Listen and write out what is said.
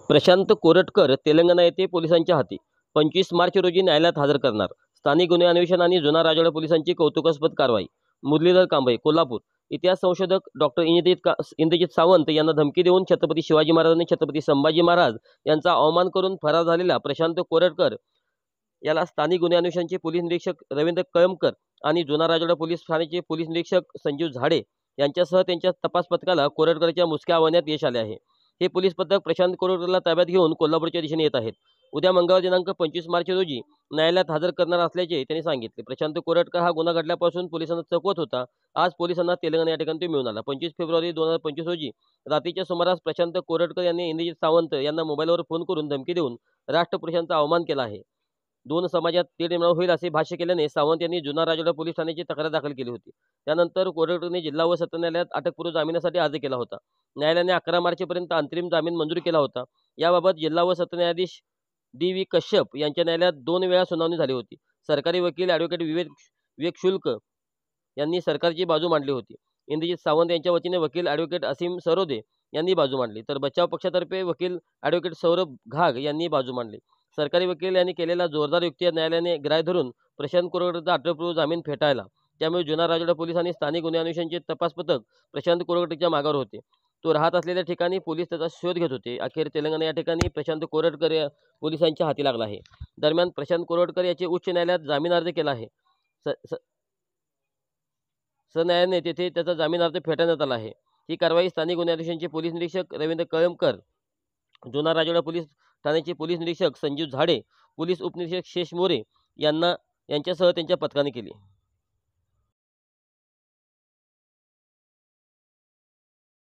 प्रशांत कोरटकर तेलंगणा येथे पोलिसांच्या हाती 25 मार्च रोजी न्यायालयात हजर करणार. स्थानिक गुन्हे अन्वेषण आणि जुना राजवाडा पोलिसांची कौतुकास्पद कारवाई. मुरलीधर कांबळे, कोल्हापूर. इतिहास संशोधक डॉक्टर इंद्रजित सावंत यांना धमकी देऊन छत्रपती शिवाजी महाराज आणि छत्रपती संभाजी महाराज यांचा अवमान करून फरार झालेला प्रशांत कोरटकर याला स्थानिक गुन्हे अन्वेषणचे पोलीस निरीक्षक रवींद्र कळमकर आणि जुना राजवाडा पोलीस ठाण्याचे पोलीस निरीक्षक संजीव झाडे यांच्यासह त्यांच्या तपास पथकाला कोरटकरच्या मुसक्या आवळण्यात यश आले आहे. हे पोलीस पथक प्रशांत कोरटकरला ताब्यात घेऊन कोल्हापूरच्या दिशेने येत आहेत. उद्या मंगळवार दिनांक 25 मार्च रोजी न्यायालयात हजर करणार असल्याचे त्यांनी सांगितले. प्रशांत कोरटकर हा गुन्हा घडल्यापासून पोलिसांना चकवत होता. आज पोलिसांना तेलंगणा या ठिकाणी तो मिळून आला. 25 फेब्रुवारी 2025 रोजी रात्रीच्या सुमारास प्रशांत कोरटकर यांनी इंद्रजित सावंत यांना मोबाईलवर फोन करून धमकी देऊन राष्ट्रपुरुषांचा अवमान केला आहे. दोन समाजात तेढ निर्माण होईल असे भाष्य केल्याने सावंत यांनी जुना राजवाडा पोलीस ठाण्याची तक्रार दाखल केली होती. त्यानंतर कोरटकरने जिल्हा व सत्र न्यायालयात अटकपूर्व जामिनासाठी अर्ज केला होता. न्यायालयाने 11 मार्चपर्यंत अंतरिम जामीन मंजूर केला होता. याबाबत जिल्हा व सत्र न्यायाधीश डी.व्ही. कश्यप यांच्या न्यायालयात 2 वेळा सुनावणी झाली होती. सरकारी वकील ॲडव्होकेट विवेक शुल्क यांनी सरकारची बाजू मांडली होती. इंद्रजित सावंत यांच्या वतीने वकील ॲडव्होकेट असीम सरोदे यांनी बाजू मांडली, तर बचाव पक्षातर्फे वकील ॲडव्होकेट सौरभ घाग यांनी बाजू मांडली. सरकारी वकील यांनी केलेला जोरदार युक्ती न्यायालयाने ग्राह्य धरून प्रशांत कोरटकरचा अटकपूर्व जामीन फेटाळला. त्यामुळे जुना राजवाडा पोलीस आणि स्थानिक गुन्हे अन्वेषणचे तपास पथक प्रशांत कोरटकरच्या मागावर होते. तो राहत असलेल्या ठिकाणी पोलीस त्याचा शोध घेत होते. अखेर तेलंगणा या ठिकाणी प्रशांत कोरटकर या पोलिसांच्या हाती लागला आहे. दरम्यान प्रशांत कोरटकर याचे उच्च न्यायालयात जामीन अर्ज केला आहे. सरन्यायालयाने तेथे त्याचा जामीन अर्ज फेटाळण्यात आला आहे. ही कारवाई स्थानिक गुन्हे अन्वेषणचे पोलीस निरीक्षक रवींद्र कळमकर, जुना राजवाडा पोलीस ठाण्याचे पोलीस निरीक्षक संजीव झाडे, पोलीस उपनिरीक्षक शेष मोरे यांच्यासह त्यांच्या पथकाने केली.